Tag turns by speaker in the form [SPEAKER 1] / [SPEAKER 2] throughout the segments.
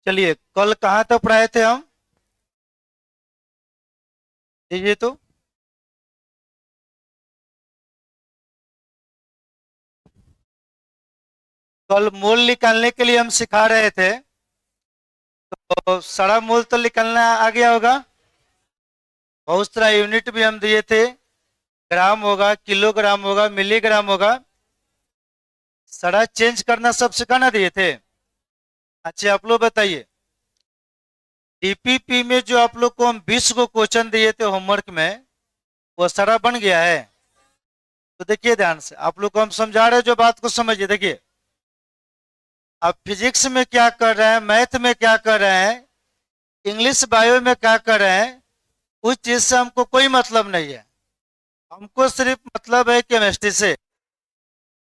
[SPEAKER 1] चलिए, कल कहाँ तक पढ़ाए थे हम? दीजिए तो। कल मूल निकालने के लिए हम सिखा रहे थे, तो सारा मूल तो निकालना आ गया होगा। बहुत सारा यूनिट भी हम दिए थे, ग्राम होगा, किलोग्राम होगा, मिलीग्राम होगा। सारा चेंज करना सब सिखाना दिए थे। अच्छा, आप लोग बताइए, डीपीपी में जो आप लोग को हम 20 को क्वेश्चन दिए थे होमवर्क में, वो सारा बन गया है? तो देखिए ध्यान से, आप लोग को हम समझा रहे हैं, जो बात को समझिए। देखिए, आप फिजिक्स में क्या कर रहे हैं, मैथ में क्या कर रहे हैं, इंग्लिश बायो में क्या कर रहे हैं, उस चीज से हमको कोई मतलब नहीं है। हमको सिर्फ मतलब है केमिस्ट्री से।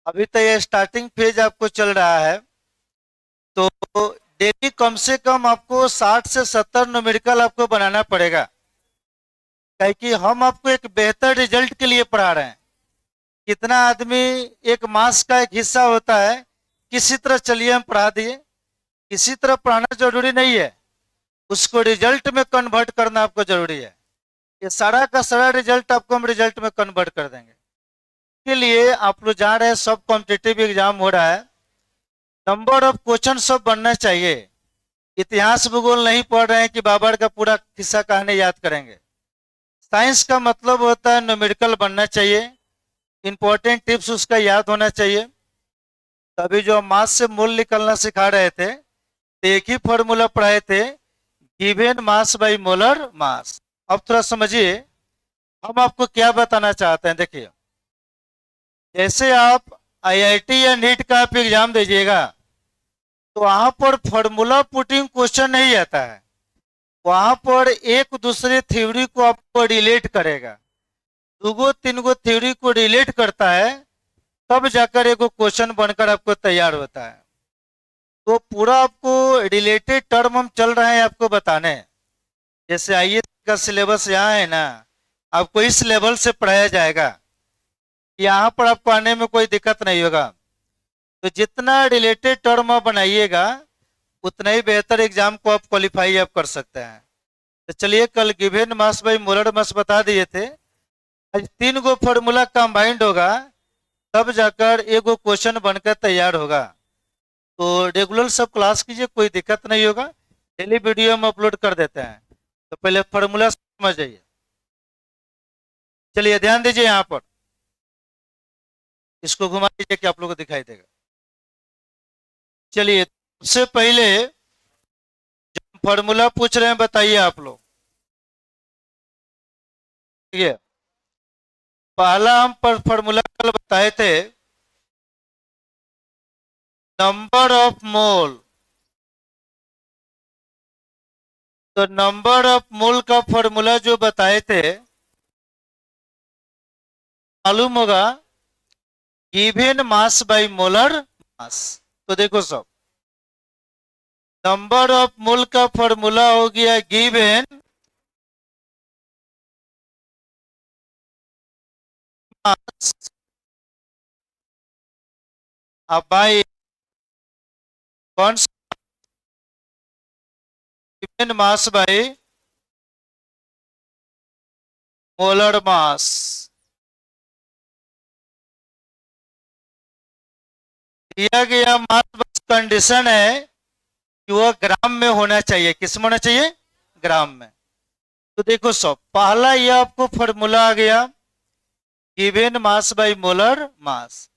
[SPEAKER 1] अभी तो ये स्टार्टिंग फेज आपको चल रहा है, तो डेली कम से कम आपको 60 से 70 न्यूमेरिकल आपको बनाना पड़ेगा, क्योंकि हम आपको एक बेहतर रिजल्ट के लिए पढ़ा रहे हैं। कितना आदमी एक मास का एक हिस्सा होता है, किसी तरह चलिए हम पढ़ा दिए। किसी तरह पढ़ाना जरूरी नहीं है, उसको रिजल्ट में कन्वर्ट करना आपको जरूरी है। ये सारा का सारा रिजल्ट आपको हम रिजल्ट में कन्वर्ट कर देंगे। के लिए आप लोग जान रहे हैं, सब कॉम्पिटिटिव एग्जाम हो रहा है, नंबर ऑफ क्वेश्चन सब बनना चाहिए। इतिहास भूगोल नहीं पढ़ रहे हैं कि बाबर का पूरा किस्सा कहानी याद करेंगे। साइंस का मतलब होता है न्यूमेरिकल बनना चाहिए, इंपॉर्टेंट टिप्स उसका याद होना चाहिए। तभी जो हम मास से मूल निकलना सिखा रहे थे, तो एक ही फॉर्मूला पढ़ाए थे, गिवन मास बाई मोलर मास। अब थोड़ा समझिए, हम आपको क्या बताना चाहते हैं। देखिए, जैसे आप आईआईटी या नीट का आप एग्जाम दीजिएगा, तो वहां पर फॉर्मूला पुटिंग क्वेश्चन नहीं आता है। वहां पर एक दूसरे थ्योरी को आपको रिलेट करेगा, दो तीन गो थ्योरी को रिलेट करता है, तब जाकर एक क्वेश्चन बनकर आपको तैयार होता है। तो पूरा आपको रिलेटेड टर्म हम चल रहे हैं आपको बताने। जैसे आईएएस का सिलेबस यहाँ है ना, आपको इस लेवल से पढ़ाया जाएगा, यहाँ पर आपको आने में कोई दिक्कत नहीं होगा। तो जितना रिलेटेड टर्म आप बनाइएगा, उतना ही बेहतर एग्जाम को आप क्वालिफाई आप कर सकते हैं। तो चलिए, कल गिवन मास बाई मोलर मास बता दिए थे। आज तीन गो फॉर्मूला कंबाइंड होगा, तब जाकर एक गो क्वेश्चन बनकर तैयार होगा। तो रेगुलर सब क्लास कीजिए, कोई दिक्कत नहीं होगा। डेली वीडियो हम अपलोड कर देते हैं। तो पहले फॉर्मूला समझ जाइए। चलिए ध्यान दीजिए, यहाँ पर इसको घुमा दीजिए कि आप लोगों को दिखाई देगा। चलिए, सबसे पहले जो फॉर्मूला पूछ रहे हैं, बताइए आप लोग। ठीक है, पहला हम पर फॉर्मूला कल बताए थे, नंबर ऑफ मोल। तो नंबर ऑफ मोल का फॉर्मूला जो बताए थे, मालूम होगा, गिवन मास बाई मोलर मास। तो देखो सब, नंबर ऑफ मोल का फॉर्मूला हो गया गिवन मास बाई कौन सा, given mass by molar mass. दिया गया मास बस कंडीशन है कि वह ग्राम में होना चाहिए। किस में होना चाहिए? ग्राम में। तो देखो सब, पहला ये आपको फॉर्मूला आ गया, गिवन मास बाई मोलर मास।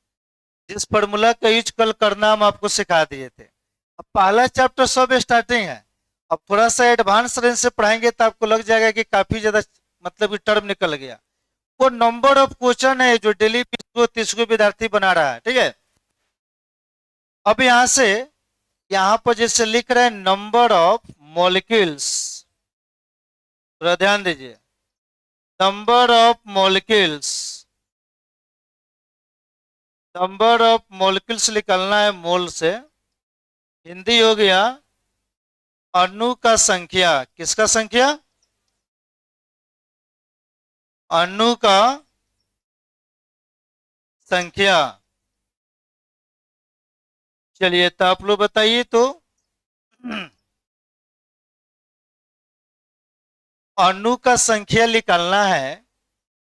[SPEAKER 1] जिस फॉर्मूला का यूज कल करना हम आपको सिखा दिए थे। अब पहला चैप्टर सब स्टार्टिंग है, अब थोड़ा सा एडवांस रेंज से पढ़ाएंगे तो आपको लग जाएगा कि काफी ज्यादा मतलब कि टर्म निकल गया। वो नंबर ऑफ क्वेश्चन है जो डेली 20 को 30 को विद्यार्थी बना रहा है। ठीक है, अब यहां से, यहां पर जैसे लिख रहे हैं नंबर ऑफ मॉलिक्यूल्स, थोड़ा ध्यान दीजिए, number of molecules, number of molecules निकलना है मोल से। हिंदी हो गया अणु का संख्या। किसका संख्या? अणु का संख्या। चलिए, तो आप लोग बताइए तो अणु का संख्या निकालना है।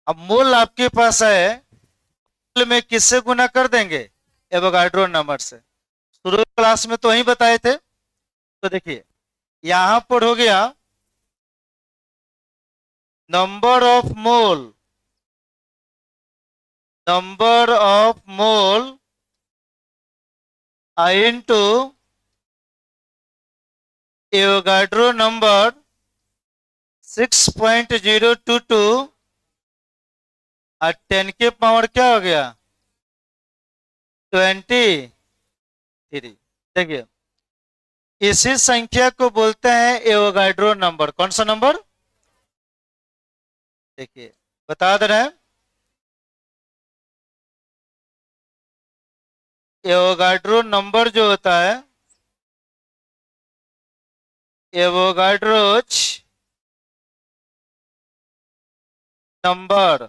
[SPEAKER 1] अब मोल आपके पास है, मोल में किससे गुना कर देंगे? एवोगाड्रो नंबर से। शुरू क्लास में तो वही बताए थे। तो देखिए यहां पर हो गया number of mole, number of mole into Avogadro number 6.022 और 10 के पावर क्या हो गया? 23। देखिए इसी संख्या को बोलते हैं एवोगाड्रो नंबर। कौन सा नंबर? देखिए बता दे रहे हैं, एवोगाड्रो नंबर जो होता है, एवोगाड्रोच नंबर,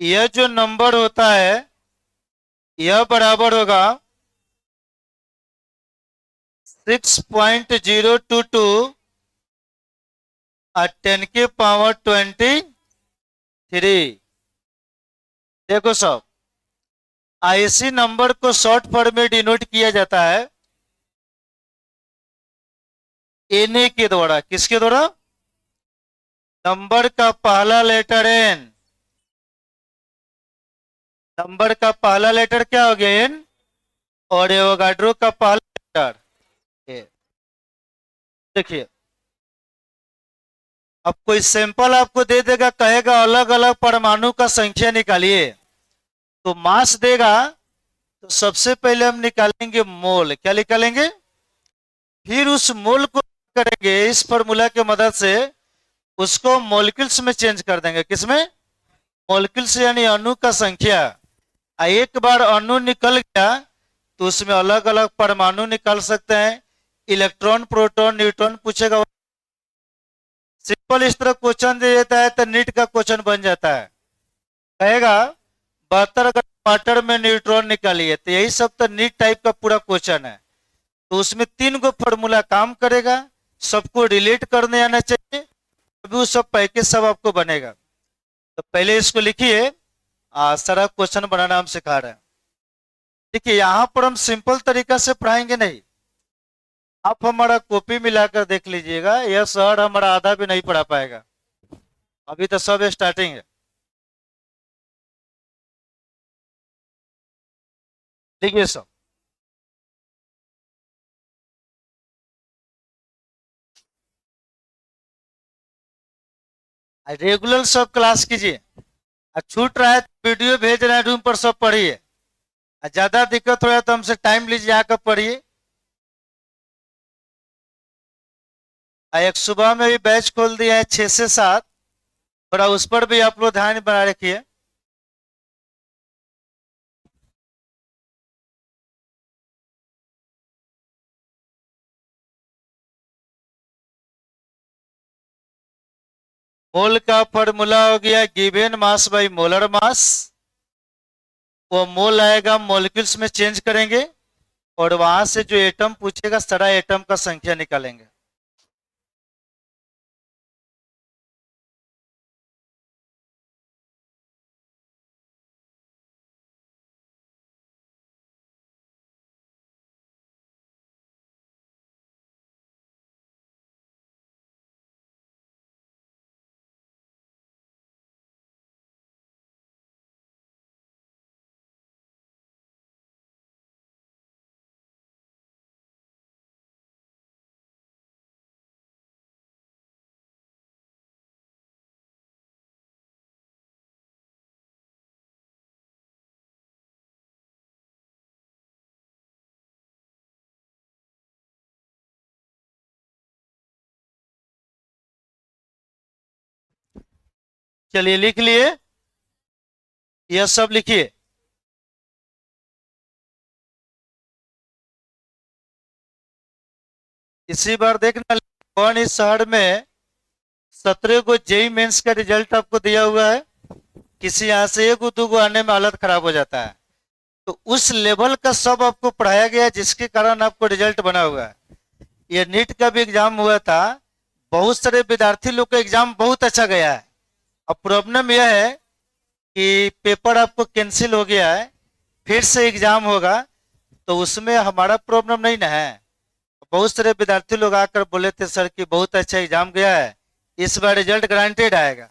[SPEAKER 1] यह जो नंबर होता है यह बराबर होगा 6.022 और 10 के पावर 23। देखो सब, इसी नंबर को शॉर्ट फॉर्म में डिनोट किया जाता है एन के द्वारा। किसके द्वारा? नंबर का पहला लेटर एन, नंबर का पहला लेटर क्या हो गया? एन। और एवोगाड्रो का पहला लेटर ए। देखिए अब कोई सैंपल आपको दे देगा, कहेगा अलग अलग परमाणु का संख्या निकालिए, तो मास देगा, तो सबसे पहले हम निकालेंगे मोल। क्या निकालेंगे? फिर उस मोल को करेंगे इस फॉर्मूला की मदद से, उसको मॉलिक्यूल्स में चेंज कर देंगे। किसमें? मॉलिक्यूल्स यानी अणु का संख्या। एक बार अणु निकल गया तो उसमें अलग अलग परमाणु निकाल सकते हैं, इलेक्ट्रॉन, प्रोटॉन, न्यूट्रॉन पूछेगा। सिंपल इस तरह क्वेश्चन दे देता है तो नीट का क्वेश्चन बन जाता है। कहेगा 72 ग्राम वाटर में न्यूट्रॉन निकालिए, तो यही सब तो नीट टाइप का पूरा क्वेश्चन है। तो उसमें 3 गो फॉर्मूला काम करेगा, सबको रिलेट करने आना चाहिए, अभी वो सब पैकेज सब आपको बनेगा। तो पहले इसको लिखिए, सारा क्वेश्चन बनाना हम सिखा रहे हैं। देखिए यहां पर हम सिंपल तरीका से पढ़ाएंगे नहीं, आप हमारा कॉपी मिलाकर देख लीजिएगा, यह सर हमारा आधा भी नहीं पढ़ा पाएगा, अभी तो सब स्टार्टिंग है। देखिए सब, रेगुलर सब क्लास कीजिए, छूट रहा है तो वीडियो भेज रहे हैं रूम पर, सब पढ़िए। ज्यादा दिक्कत हो रहा है तो हमसे टाइम लीजिए, आकर पढ़िए। एक सुबह में भी बैच खोल दिया है 6 से 7, थोड़ा उस पर भी आप लोग ध्यान बना रखिए। मोल का फॉर्मूला हो गया गिवन मास बाई मोलर मास। वो मोल आएगा, मॉलिक्यूल्स में चेंज करेंगे और वहां से जो एटम पूछेगा सारा एटम का संख्या निकालेंगे। चलिए लिख लिए, यह सब लिखिए। इसी बार देखना कौन इस शहर में 17 को जेई मेंस का रिजल्ट आपको दिया हुआ है, किसी यहाँ से एक दो आने में हालत खराब हो जाता है, तो उस लेवल का सब आपको पढ़ाया गया जिसके कारण आपको रिजल्ट बना हुआ है। ये नीट का भी एग्जाम हुआ था, बहुत सारे विद्यार्थी लोग का एग्जाम बहुत अच्छा गया है। अब प्रॉब्लम यह है कि पेपर आपको कैंसिल हो गया है, फिर से एग्जाम होगा, तो उसमें हमारा प्रॉब्लम नहीं ना है। बहुत सारे विद्यार्थी लोग आकर बोले थे सर कि बहुत अच्छा एग्जाम गया है, इस बार रिजल्ट ग्रांटेड आएगा।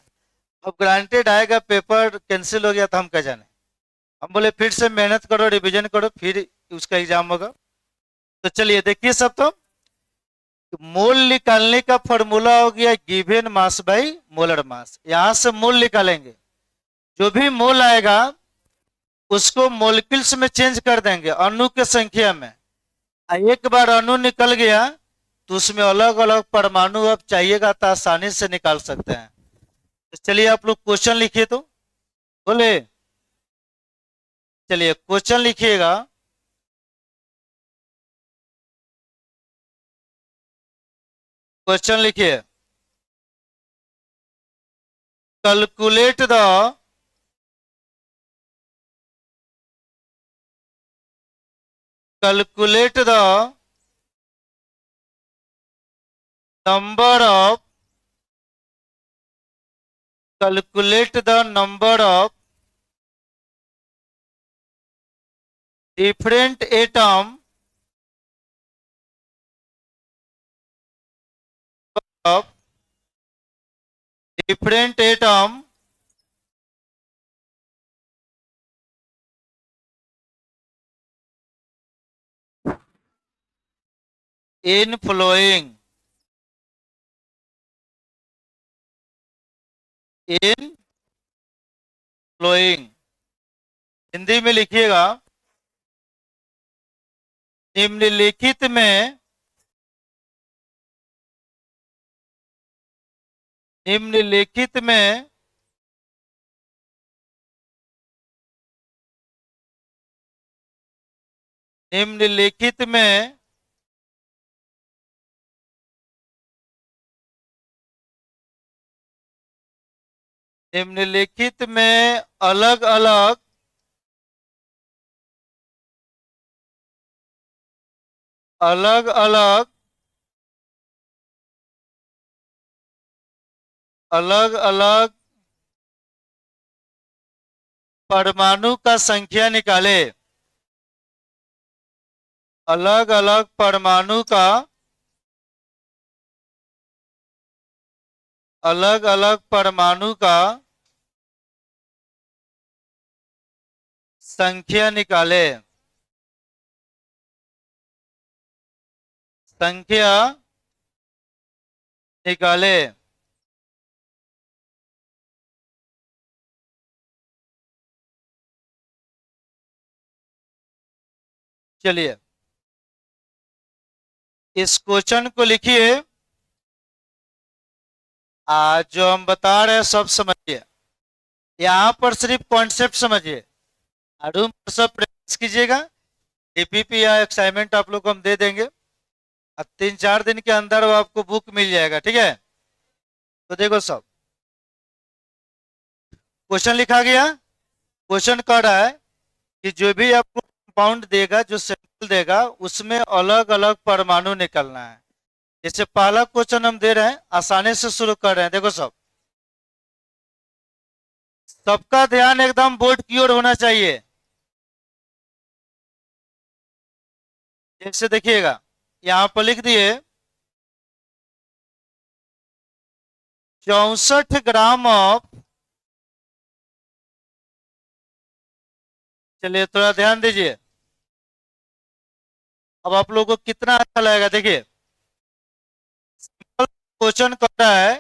[SPEAKER 1] अब ग्रांटेड आएगा, पेपर कैंसिल हो गया तो हम क्या जाने। हम बोले फिर से मेहनत करो, रिवीजन करो, फिर उसका एग्जाम होगा। तो चलिए देखिए सब, तो मोल निकालने का फॉर्मूला हो गया गिवन मास बाई मोलर मास। यहां से मोल निकालेंगे, जो भी मोल आएगा उसको मोलिक्यूल्स में चेंज कर देंगे, अणु के संख्या में। एक बार अणु निकल गया तो उसमें अलग अलग परमाणु अब चाहिएगा तो आसानी से निकाल सकते हैं। तो चलिए आप लोग क्वेश्चन लिखिए, तो बोले चलिए क्वेश्चन लिखिएगा। क्वेश्चन लिखिए, calculate the number of calculate the number of different atom of different atom in flowing Hindi में लिखिएगा, निम्नलिखित में निम्नलिखित में निम्नलिखित में निम्नलिखित में अलग अलग अलग अलग अलग अलग परमाणु का संख्या निकाले। अलग अलग परमाणु का अलग अलग परमाणु का संख्या निकाले। संख्या निकाले। चलिए इस क्वेश्चन को लिखिए। आज जो हम बता रहे हैं सब समझिए, यहां पर सिर्फ कॉन्सेप्ट समझिए, रूम पर सब प्रैक्टिस कीजिएगा। डीपीपी या असाइनमेंट आप लोग को हम दे देंगे, अब 3-4 दिन के अंदर वो आपको बुक मिल जाएगा, ठीक है। तो देखो सब क्वेश्चन लिखा गया। क्वेश्चन कह रहा है कि जो भी आपको कंपाउंड देगा, जो सैंपल देगा, उसमें अलग अलग परमाणु निकलना है। जैसे पहला क्वेश्चन हम दे रहे हैं, आसानी से शुरू कर रहे हैं। देखो सब, सबका ध्यान एकदम बोर्ड की ओर होना चाहिए। जैसे देखिएगा यहां पर लिख दिए 64 ग्राम ऑफ, चलिए थोड़ा ध्यान दीजिए। अब आप लोगों को कितना अच्छा लगेगा, देखिए क्वेश्चन कर रहा है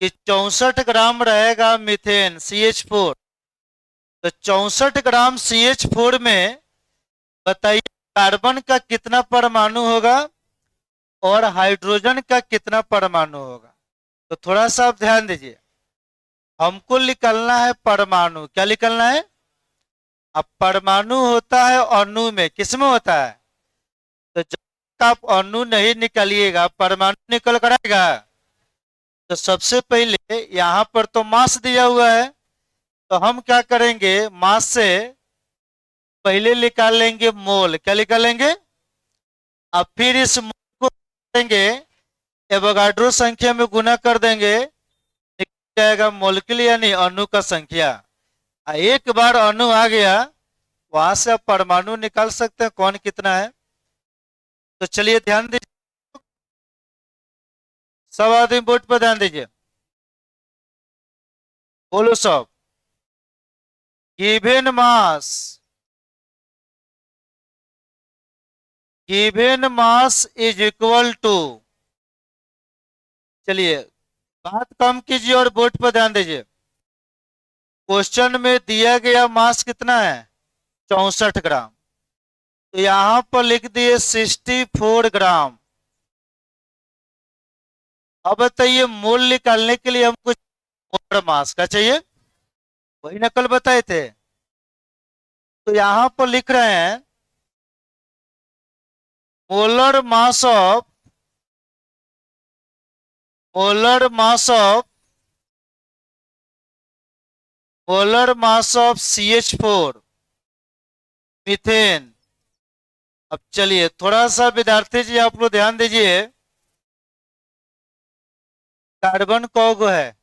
[SPEAKER 1] कि 64 ग्राम रहेगा मीथेन CH4, तो 64 ग्राम CH4 में बताइए कार्बन का कितना परमाणु होगा और हाइड्रोजन का कितना परमाणु होगा। तो थोड़ा सा आप ध्यान दीजिए, हमको निकलना है परमाणु। क्या निकलना है? अब परमाणु होता है अणु में, किसमें होता है? तो जब तक आप अणु नहीं निकालिएगा परमाणु निकल कर आएगा। तो सबसे पहले यहां पर तो मास दिया हुआ है, तो हम क्या करेंगे, मास से पहले निकाल लेंगे मोल। क्या निकालेंगे? अब फिर इस मोल को देंगे, एवोगाड्रो संख्या में गुना कर देंगे, निकल जाएगा मोलिक्यूल यानी अणु का संख्या। एक बार अणु आ गया, वहां से आप परमाणु निकाल सकते हैं कौन कितना है। तो चलिए ध्यान दीजिए, सब आदमी बोर्ड पर ध्यान दीजिए, बोलो सब। Given mass is equal to, चलिए बात कम कीजिए और बोर्ड पर ध्यान दीजिए। क्वेश्चन में दिया गया मास कितना है, 64 ग्राम। तो यहां पर लिख दिए 64 ग्राम। अब बताइए मोल निकालने के लिए हमको मोलर मास का चाहिए, वही नकल बताए थे। तो यहां पर लिख रहे हैं molar mass of CH4 methane. अब चलिए थोड़ा सा विद्यार्थी जी आप लोग ध्यान दीजिए, कार्बन कौगो है,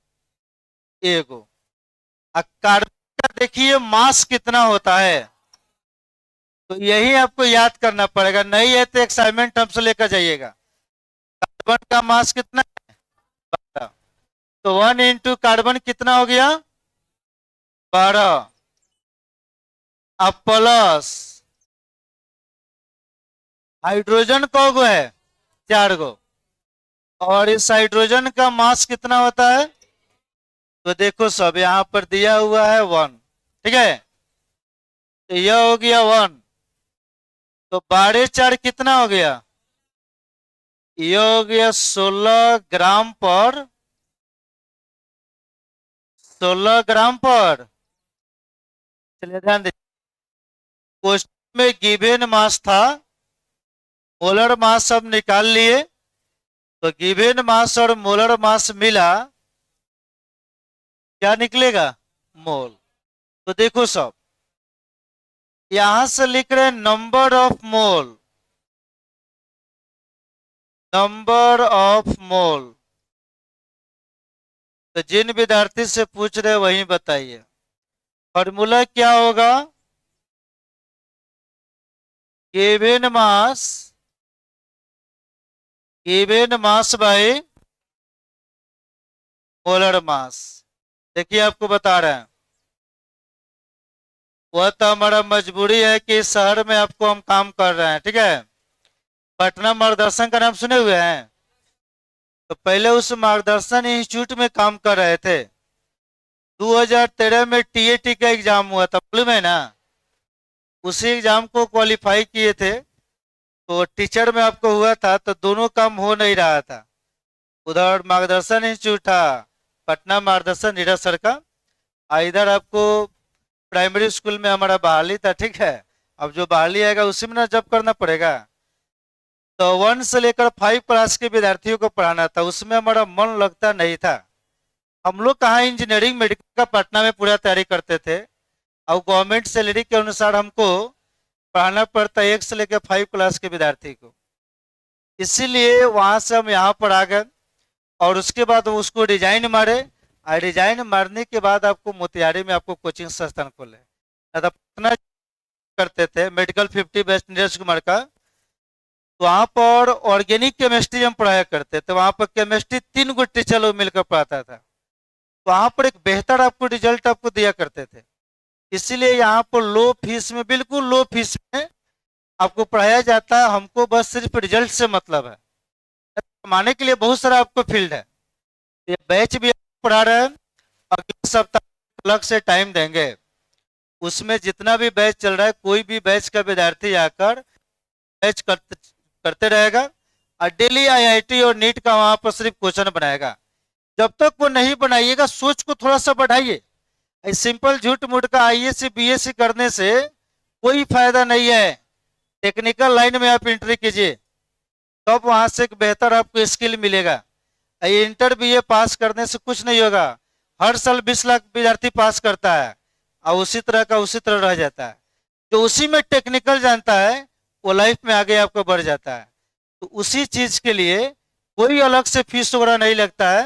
[SPEAKER 1] एगो। कार्बन का देखिए मास कितना होता है, तो यही आपको याद करना पड़ेगा, नहीं है तो एक्साइनमेंट हमसे लेकर जाइएगा। कार्बन का मास कितना है, 12। तो 1 इंटू कार्बन कितना हो गया, 12। अब प्लस हाइड्रोजन कौगो है, 4 गो, और इस हाइड्रोजन का मास कितना होता है, तो देखो सब यहां पर दिया हुआ है 1, ठीक है। तो यह हो गया 1, तो 12×4 कितना हो गया, यह हो गया 16 ग्राम पर। चलिए ध्यान दीजिए, क्वेश्चन में गिवन मास था, मोलर मास सब निकाल लिए, तो गिवन मास और मोलर मास मिला, क्या निकलेगा, मोल। तो देखो सब यहां से लिख रहे हैं नंबर ऑफ मोल। तो जिन विद्यार्थी से पूछ रहे वही बताइए, फॉर्मूला क्या होगा, given mass by molar mass. देखिए आपको बता रहे हैं, वह तो हमारा मजबूरी है कि इस शहर में आपको हम काम कर रहे हैं, ठीक है। पटना मार्गदर्शन का नाम सुने हुए हैं, तो पहले उस मार्गदर्शन इंस्टीट्यूट में काम कर रहे थे। 2013 में टीएटी का एग्जाम हुआ था, मालूम है ना, उसी एग्जाम को क्वालिफाई किए थे। तो टीचर में आपको हुआ था, तो दोनों काम हो नहीं रहा था, उधर मार्गदर्शन इंस्टीट्यूट था, पटना मार्गदर्शन नीरज सर का, इधर आपको प्राइमरी स्कूल में हमारा बहाली था, ठीक है। अब जो बहाली आएगा उसी में ना जब करना पड़ेगा। तो 1 से लेकर 5 क्लास के विद्यार्थियों को पढ़ाना था, उसमें हमारा मन लगता नहीं था। हम लोग कहाँ इंजीनियरिंग मेडिकल का पटना में पूरा तैयारी करते थे, और गवर्नमेंट सैलरी के अनुसार हमको पढ़ाना पड़ता है 1 से लेकर 5 क्लास के विद्यार्थी को। इसीलिए वहां से हम यहाँ पर आ गए, और उसके बाद उसको डिजाइन मारे, और डिजाइन मारने के बाद आपको मोतिहारी में आपको कोचिंग संस्थान खोले। पटना करते थे मेडिकल 50 बेस्ट नीरज कुमार का, तो वहां पर ऑर्गेनिक केमिस्ट्री हम पढ़ाया करते थे, वहां पर केमिस्ट्री 3 गो टीचर लोग मिलकर पढ़ाता था, तो वहां पर एक बेहतर आपको रिजल्ट आपको दिया करते थे। इसीलिए यहाँ पर लो फीस में, बिल्कुल लो फीस में आपको पढ़ाया जाता है। हमको बस सिर्फ रिजल्ट से मतलब है, कमाने के लिए बहुत सारा आपको फील्ड है। ये बैच भी पढ़ा रहे हैं, अगले सप्ताह अलग से टाइम देंगे, उसमें जितना भी बैच चल रहा है, कोई भी बैच का विद्यार्थी आकर बैच करते रहेगा, और डेली आईआईटी और नीट का वहां पर सिर्फ क्वेश्चन बनाएगा। जब तक वो नहीं बनाइएगा, सोच को थोड़ा सा बढ़ाइए। सिंपल झूठ मूठ का आईएएस बीएससी करने से कोई फायदा नहीं है। टेक्निकल लाइन में आप एंट्री कीजिए, तब वहां से एक बेहतर आपको स्किल मिलेगा। इंटर बीए पास करने से कुछ नहीं होगा, हर साल 20 लाख विद्यार्थी पास करता है, और उसी तरह का उसी तरह रह जाता है। जो उसी में टेक्निकल जानता है वो लाइफ में आगे आपको बढ़ जाता है। तो उसी चीज के लिए कोई अलग से फीस वगैरह नहीं लगता है,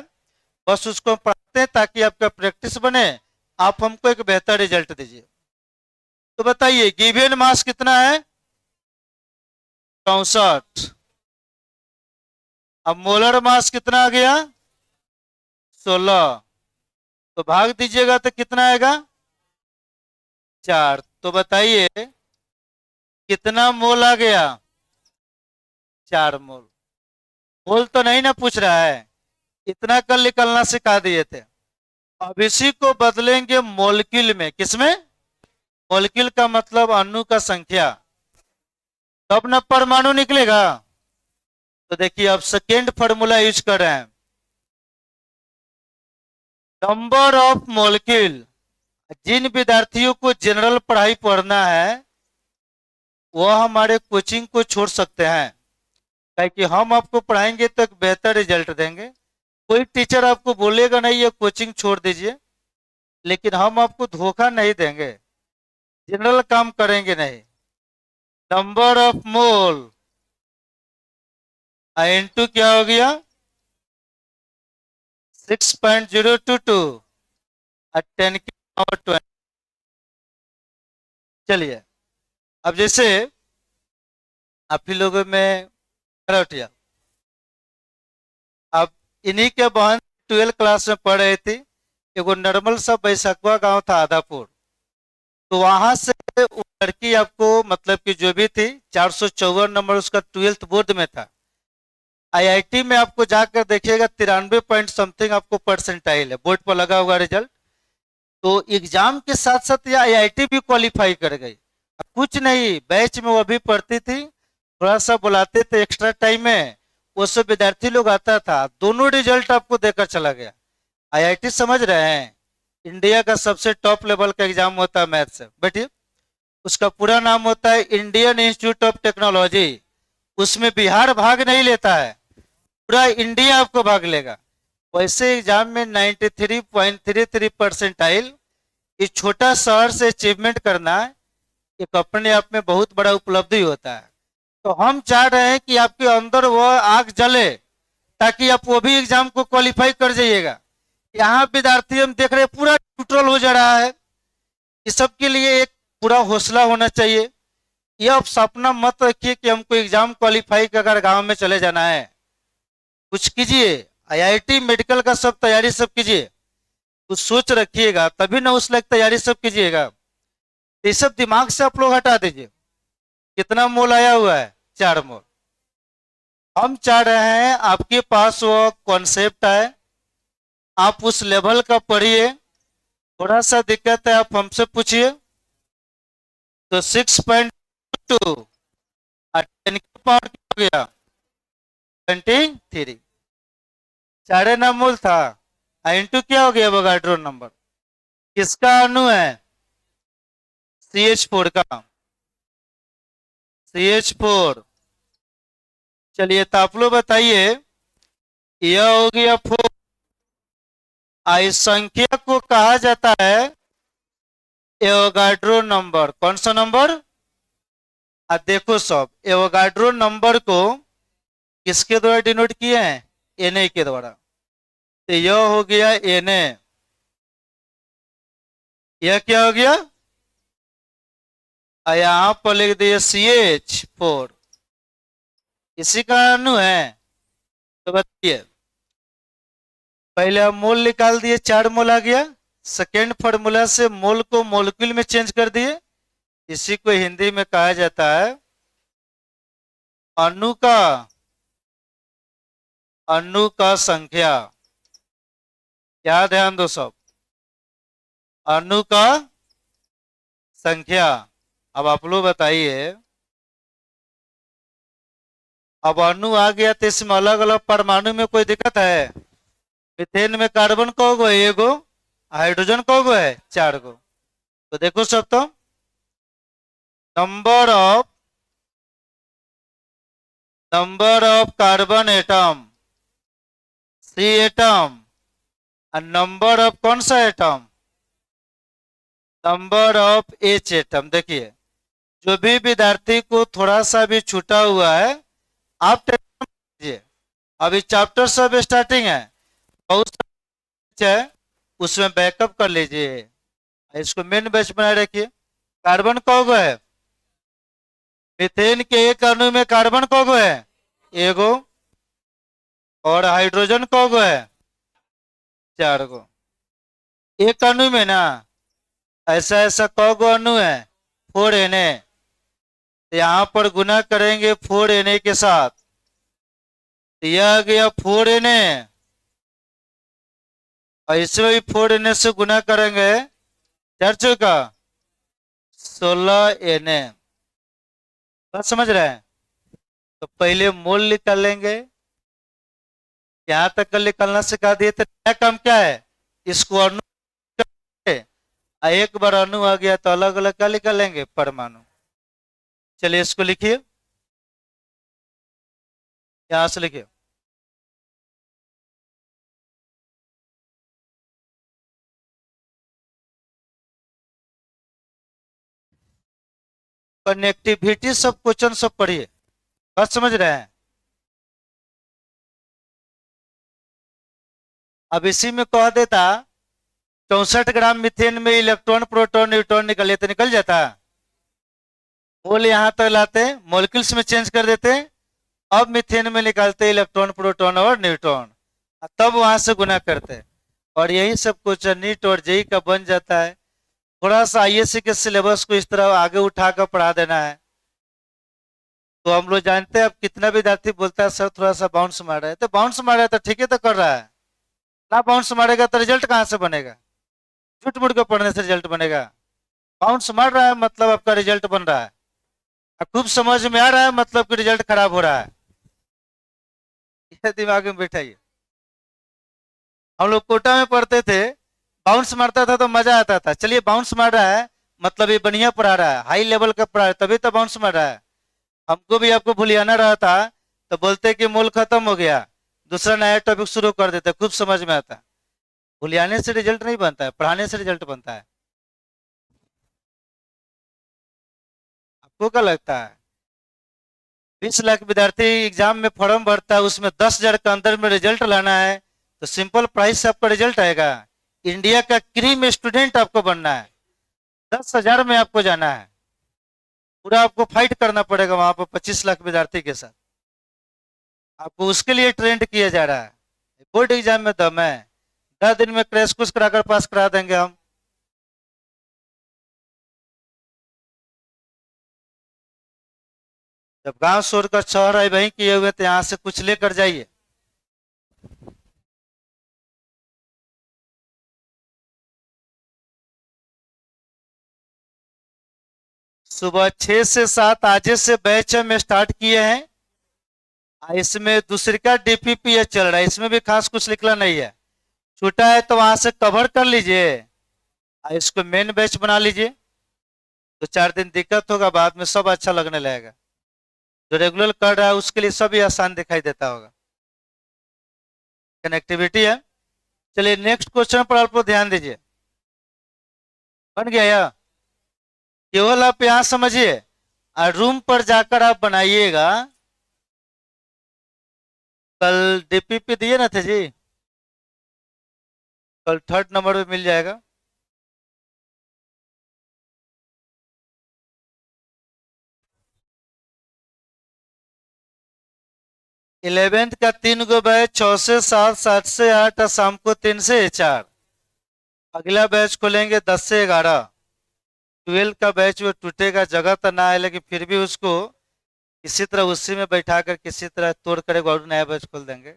[SPEAKER 1] बस उसको पढ़ाते हैं ताकि आपका प्रैक्टिस बने, आप हमको एक बेहतर रिजल्ट दीजिए। तो बताइए गिवन मास कितना है? 64। अब मोलर मास कितना आ गया? 16। तो भाग दीजिएगा तो कितना आएगा? 4। तो बताइए कितना मोल आ गया? 4 मोल। मोल तो नहीं ना पूछ रहा है, इतना कल निकलना सिखा दिए थे। अब इसी को बदलेंगे मोलकिल में। किसमें? मोलकिल का मतलब अणु का संख्या, तब ना परमाणु निकलेगा। तो देखिए अब सेकेंड फॉर्मूला यूज कर रहे हैं, नंबर ऑफ मोलकिल। जिन विद्यार्थियों को जनरल पढ़ाई पढ़ना है वह हमारे कोचिंग को छोड़ सकते हैं, ताकि हम आपको पढ़ाएंगे तो एक बेहतर रिजल्ट देंगे। कोई टीचर आपको बोलेगा नहीं ये कोचिंग छोड़ दीजिए, लेकिन हम आपको धोखा नहीं देंगे, जनरल काम करेंगे नहीं। नंबर ऑफ मोल इंटू क्या हो गया? 6.022 और 10 की पावर 20। चलिए अब जैसे आप ही लोगों में उठिया, अब इन्हीं के बहन 12 क्लास में पढ़ रही थी, एगो नॉर्मल सा बैसकवा गांव था आदापुर, तो वहां से वो लड़की आपको मतलब कि जो भी थी 454 नंबर उसका 12th बोर्ड में था। आईआईटी में आपको जाकर देखिएगा 93 पॉइंट समथिंग आपको परसेंटाइल है, बोर्ड पर लगा हुआ रिजल्ट। तो एग्जाम के साथ साथ ये आईआईटी भी क्वालिफाई कर गई। कुछ नहीं, बैच में वो भी पढ़ती थी, थोड़ा सा बुलाते थे एक्स्ट्रा टाइम में, वो सब विद्यार्थी लोग आता था, दोनों रिजल्ट आपको देकर चला गया। आईआईटी समझ रहे हैं, इंडिया का सबसे टॉप लेवल का एग्जाम होता है मैथ से। बैठिए, उसका पूरा नाम होता है इंडियन इंस्टीट्यूट ऑफ टेक्नोलॉजी। उसमें बिहार भाग नहीं लेता है, पूरा इंडिया आपको भाग लेगा। वैसे एग्जाम में 93.33 परसेंटाइल इस छोटा शहर से अचीवमेंट करना एक अपने आप में बहुत बड़ा उपलब्धि होता है। तो हम चाह रहे हैं कि आपके अंदर वो आग जले, ताकि आप वो भी एग्जाम को क्वालिफाई कर जाइएगा। यहाँ विद्यार्थी हम देख रहे हैं पूरा न्यूट्रल हो जा रहा है, इस सब के लिए एक पूरा हौसला होना चाहिए। ये आप सपना मत रखिए कि हमको एग्जाम क्वालिफाई कर गांव में चले जाना है, कुछ कीजिए। आईआईटी मेडिकल का सब तैयारी सब कीजिए, कुछ सोच रखिएगा, तभी ना उस लायक तैयारी सब कीजिएगा। ये सब दिमाग से आप लोग हटा दीजिए। कितना मोल आया हुआ है? 4 मोल। हम चाह रहे हैं आपके पास वो कॉन्सेप्ट है, आप उस लेवल का पढ़िए, थोड़ा सा दिक्कत है आप हमसे पूछिए। तो 6.2 और 10 की पावर हो गया 23। साढ़े ना मूल था, इंटू क्या हो गया एवोगाड्रो नंबर। किसका अणु है? CH4 का, CH4। चलिए तो आप लोग बताइए, यह हो गया 4। इस संख्या को कहा जाता है एवोगाड्रो नंबर। कौन सा नंबर? देखो सब, एवोगाड्रो नंबर को किसके द्वारा डिनोट किए हैं? Na के द्वारा। तो यह हो गया Na, यह क्या हो गया? यहां पर लिख दिए CH4, इसी का अणु है। तो बताइए, पहले हम मोल निकाल दिए, 4 मोल आ गया। सेकेंड फॉर्मूला से मोल को मोलक्यूल में चेंज कर दिए, इसी को हिंदी में कहा जाता है अणु का संख्या। क्या ध्यान दो सब, अणु का संख्या। अब आप लोग बताइए, अब अणु आ गया तो इसमें अलग अलग परमाणु में कोई दिक्कत है? मीथेन में कार्बन को गो एगो, हाइड्रोजन को गो है 4 गो। तो देखो सब, तो number of carbon atom C atom, और नंबर ऑफ कौन सा atom? Number of H atom. देखिए जो भी विद्यार्थी को थोड़ा सा भी छूटा हुआ है आप टेंशन मत लीजिए, अभी चैप्टर सब स्टार्टिंग है, बहुत सारे है, उसमें बैकअप कर लीजिए, इसको मेन बैच बनाए रखिए। कार्बन कौगो है, मीथेन के एक अणु में कार्बन कौगो है, एगो, और हाइड्रोजन कौगो है, 4 गो। एक अणु में ना ऐसा ऐसा कौगो अणु है, 4Na, यहाँ पर गुना करेंगे 4Na के साथ, तो यह आ गया 4Na, और इसमें भी 4Na से गुना करेंगे 4 का 16Na। बात समझ रहे हैं? तो पहले मोल निकाल लेंगे, यहां तक कर निकालना सिखा दिए थे। नया काम क्या है, इसको अणु करके, एक बार अणु आ गया तो अलग अलग क्या निकालेंगे, परमाणु। चलिए इसको लिखिए, यहां से लिखिए, कनेक्टिविटी सब क्वेश्चन सब पढ़िए। बात समझ रहे हैं? अब इसी में कह देता 64 ग्राम मीथेन में इलेक्ट्रॉन प्रोटॉन न्यूट्रॉन निकले तो निकल जाता। मोल यहां तक लाते, मॉलिक्यूल्स में चेंज कर देते, अब मीथेन में निकालते इलेक्ट्रॉन प्रोटॉन और न्यूट्रॉन, तब वहां से गुना करते, और यही सब क्वेश्चन नीट और जेई का बन जाता है। थोड़ा सा आईएससी के सिलेबस को इस तरह आगे उठाकर पढ़ा देना है। तो हम लोग जानते हैं अब कितना विद्यार्थी बोलता है सर थोड़ा सा बाउंस मार रहा है, तो बाउंस मार रहा है तो ठीक है तो कर रहा है, ना बाउंस मारेगा तो रिजल्ट कहाँ से बनेगा? झूठ मूठ के पढ़ने से रिजल्ट बनेगा? बाउंस मार रहा है मतलब आपका रिजल्ट बन रहा है, और खूब समझ में आ रहा है मतलब कि रिजल्ट खराब हो रहा है, यह दिमाग में बैठाइए। हम लोग कोटा में पढ़ते थे, बाउंस मारता था तो मजा आता था, चलिए बाउंस मार रहा है मतलब ये बढ़िया पढ़ा रहा है, हाई लेवल का पढ़ा रहा है, तभी तो बाउंस मार रहा है। हमको भी आपको भूलियाना रहा था, तो बोलते कि मूल खत्म हो गया, दूसरा नया टॉपिक शुरू कर देते, खूब समझ में आता। भूलियाने से रिजल्ट नहीं बनता है, पढ़ाने से रिजल्ट बनता है। आपको क्या लगता है? 20 लाख विद्यार्थी एग्जाम में फॉर्म भरता है, उसमें 10,000 के अंदर में रिजल्ट लाना है, तो सिंपल प्राइस से आपका रिजल्ट आएगा। इंडिया का क्रीम स्टूडेंट आपको बनना है, 10,000 में आपको जाना है, पूरा आपको फाइट करना पड़ेगा वहां पर 25 लाख विद्यार्थी के साथ, आपको उसके लिए ट्रेंड किया जा रहा है। बोर्ड एग्जाम में दम है, 10 दिन में क्रैश कोर्स कराकर पास करा देंगे हम। जब गांव छोड़कर शहर आए वहीं किए हुए तो यहाँ से कुछ लेकर जाइए। सुबह 6 से 7 आज से बैच हम स्टार्ट किए हैं, इसमें दूसरी का डीपीपीएच चल रहा है, इसमें भी खास कुछ निकला नहीं है, छूटा है तो वहां से कवर कर लीजिए, इसको मेन बैच बना लीजिए, तो 4 दिन दिक्कत होगा, बाद में सब अच्छा लगने लगेगा। जो रेगुलर कर रहा है उसके लिए सब ही आसान दिखाई देता होगा। कनेक्टिविटी है। चलिए नेक्स्ट क्वेश्चन पर आप लोग ध्यान दीजिए, बन गया यह, केवल आप यहां समझिए, और रूम पर जाकर आप बनाइएगा। कल डीपीपी दिए ना थे जी, कल 3rd नंबर पे मिल जाएगा। 11th का 3 गो बैच, 6 से 7, 7 से 8, और शाम को 3 से 4। अगला बैच खोलेंगे 10 से 11। 12 का बैच वो टूटेगा, जगह तो ना है लेकिन फिर भी उसको किसी तरह उसी में बैठा कर किसी तरह तोड़ कर एक और नया बैच खोल देंगे।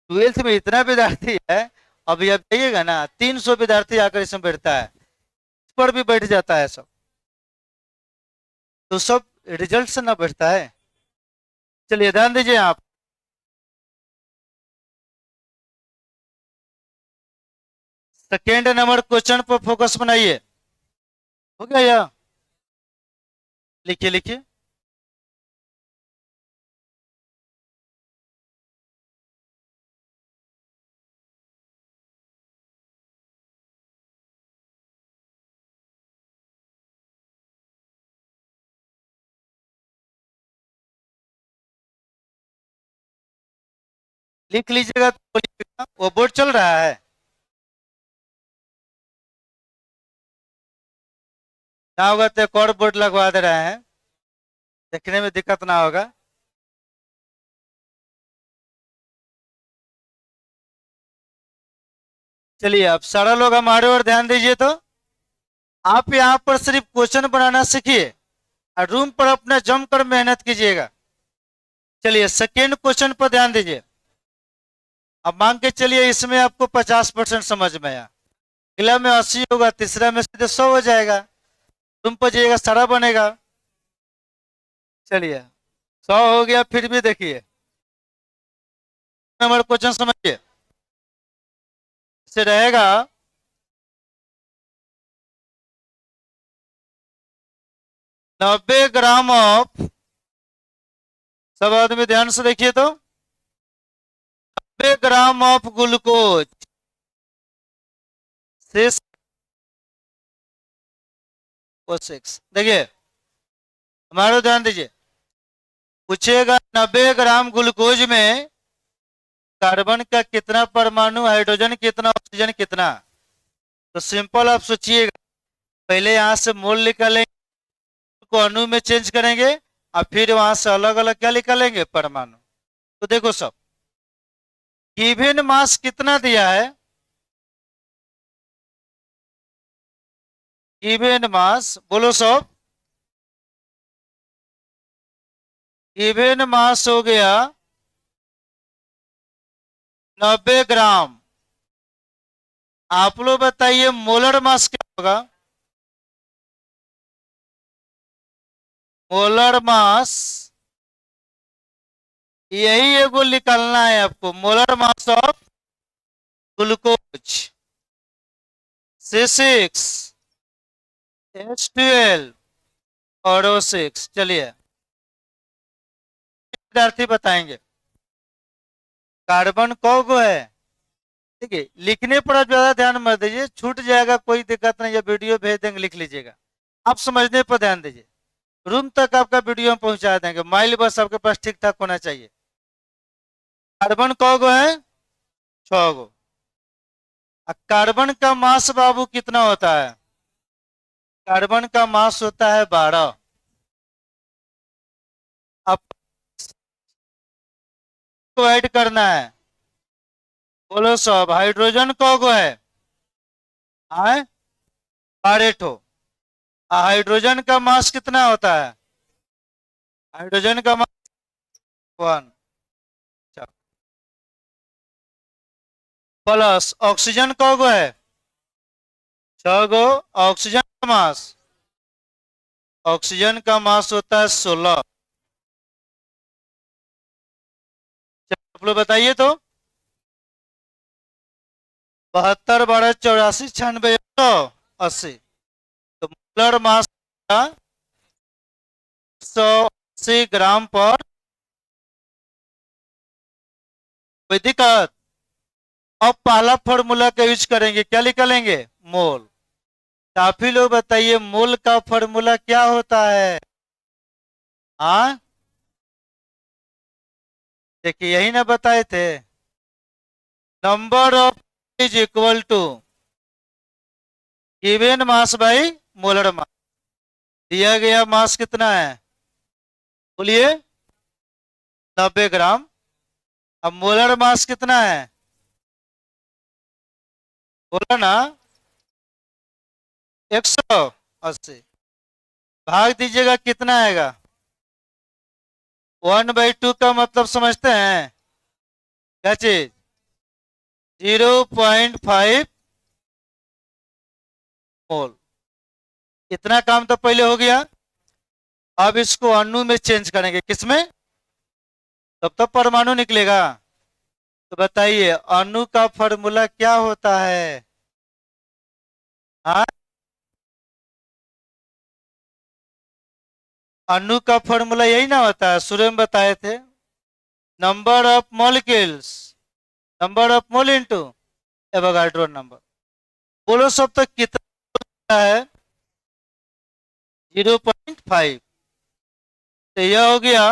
[SPEAKER 1] 12th में इतना विद्यार्थी है, अभी आप जाइएगा ना 300 विद्यार्थी आकर इसमें बैठता है, इस पर भी बैठ जाता है सब, तो सब रिजल्ट से ना बैठता है। चलिए ध्यान दीजिए आप, सेकेंड नंबर क्वेश्चन पर फोकस बनाइए। हो गया या? लिखिए लिखिए। लिख लीजिएगा तो बोलिएगा। वो बोर्ड चल रहा है ना, होगा तो एक और बोर्ड लगवा दे रहे हैं, देखने में दिक्कत ना होगा। चलिए अब सारा लोग हमारे ओर ध्यान दीजिए। तो आप यहाँ पर सिर्फ क्वेश्चन बनाना सीखिए और रूम पर अपना जमकर मेहनत कीजिएगा। चलिए सेकेंड क्वेश्चन पर ध्यान दीजिए। अब मान के चलिए इसमें आपको 50% समझ में आया, अगला में 80 होगा, तीसरा में सीधे 100 हो जाएगा, तुम पर जाइएगा सारा बनेगा। चलिए 100 हो गया, फिर भी देखिए नंबर क्वेश्चन समझिए। इसे रहेगा 90 ग्राम ऑफ, सब आदमी ध्यान से देखिए तो, 90 ग्राम ऑफ ग्लूकोज से 6, देखिए हमारा ध्यान दीजिए। पूछेगा 90 ग्राम ग्लूकोज में कार्बन का कितना परमाणु, हाइड्रोजन कितना, ऑक्सीजन कितना। तो सिंपल आप सोचिएगा, पहले यहां से मोल निकालेंगे, को अणु में चेंज करेंगे और फिर वहां से अलग अलग क्या निकालेंगे, परमाणु। तो देखो सब, गिवन मास कितना दिया है, गिवन मास बोलो सब, गिवन मास हो गया 90 ग्राम। आप लोग बताइए मोलर मास क्या होगा। मोलर मास यही एगो निकालना है आपको, molar mass of glucose C6H12 और O6। चलिए विद्यार्थी बताएंगे कार्बन कौगो है। ठीक है, लिखने पर आप ज्यादा ध्यान मत दीजिए, छूट जाएगा कोई दिक्कत नहीं, या वीडियो भेज देंगे लिख लीजिएगा। आप समझने पर ध्यान दीजिए, रूम तक आपका वीडियो हम पहुंचा देंगे, माइल बस आपके पास ठीक ठाक होना चाहिए। कार्बन कौगो है, 6 गो। कार्बन का मास बाबू कितना होता है, कार्बन का मास होता है 12। अब को ऐड करना है, बोलो सब, हाइड्रोजन कौगो है, आए 12 ठो। हाइड्रोजन का मास कितना होता है, हाइड्रोजन का मास 1 प्लस ऑक्सीजन कौगो है, 6 गो। ऑक्सीजन का मास, ऑक्सीजन का मास होता है 16। आप लोग बताइए तो, 72 12 84 96 180। तो मोलर मास 180 ग्राम पर, कोई दिक्कत। अब पहला फॉर्मूला का यूज करेंगे, क्या निकालेंगे, मोल। काफी लोग बताइए मोल का फॉर्मूला क्या होता है। हाँ देखिए यही ना बताए थे, number of is equal to given mass by molar mass. दिया गया मास कितना है, बोलिए 90 ग्राम। अब मोलर मास कितना है, बोला ना 180। भाग दीजिएगा कितना आएगा, 1/2 का मतलब समझते हैं क्या चीज, 0.5 मोल। इतना काम तो पहले हो गया। अब इसको अणु में चेंज करेंगे, किसमें, तब तो परमाणु निकलेगा। तो बताइए अणु का फॉर्मूला क्या होता है। हाँ अणु का फॉर्मूला यही ना होता है, शुरू में बताए थे, number of molecules, number of mole into Avogadro number. बोलो सब तक कितना है, 0.5। तो यह हो गया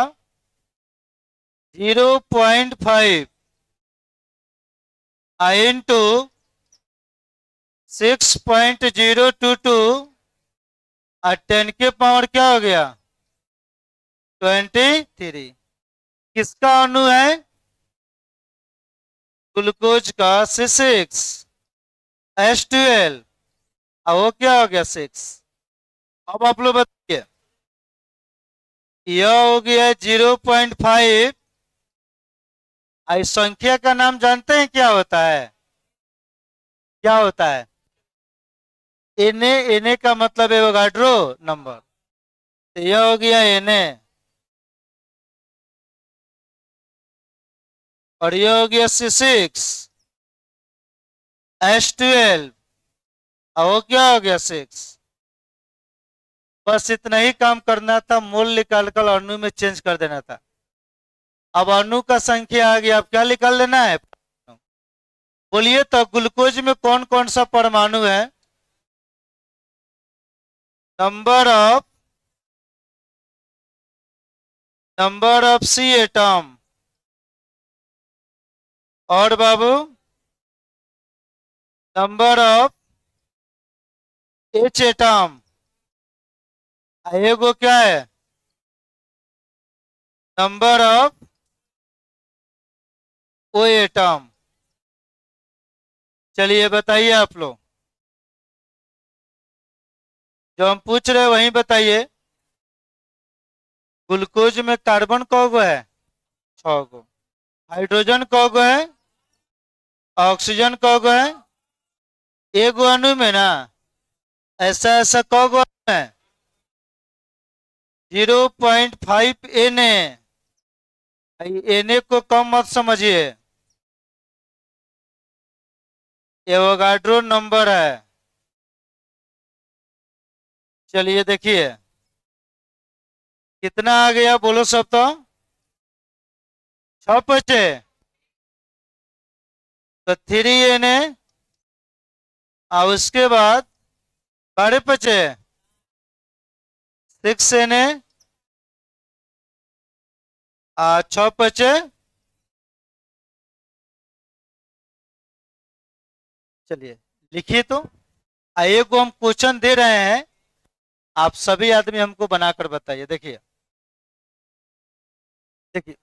[SPEAKER 1] 0.5 आई इंटू 6.022 और 10 के पावर क्या हो गया 23। किसका अणु है ग्लूकोज का C6H12 और वो क्या हो गया 6। अब आप लोग बताइए यह हो गया 0.5। इस संख्या का नाम जानते हैं क्या होता है क्या होता है एने एने का मतलब है एवोगाड्रो नंबर। तो यह हो गया एने और यह हो गया C6H12 और वो क्या हो गया 6। बस इतना ही काम करना था मोल निकाल कर अणु में चेंज कर देना था। अब अणु का संख्या आ गया अब क्या निकाल लेना है बोलिए तो ग्लूकोज में कौन कौन सा परमाणु है नंबर ऑफ सी एटम और बाबू नंबर ऑफ एच एटम एगो क्या है नंबर ऑफ ओ एटम। चलिए बताइए आप लोग जो हम पूछ रहे हैं वही बताइए ग्लूकोज में कार्बन कौगो है 6 गो हाइड्रोजन कौगो है ऑक्सीजन कौगो है एगो अणु में ना ऐसा ऐसा कौगो है 0.5 एन एन को कम मत समझिए एवोगाड्रो नंबर है। चलिए देखिए कितना आ गया बोलो सब तो 6 बचे तो 3 एन और उसके बाद 12 बचे 6 एन 6 बचे। चलिए लिखिए तो आइए को हम क्वेश्चन दे रहे हैं आप सभी आदमी हमको बनाकर बताइए देखिए देखिए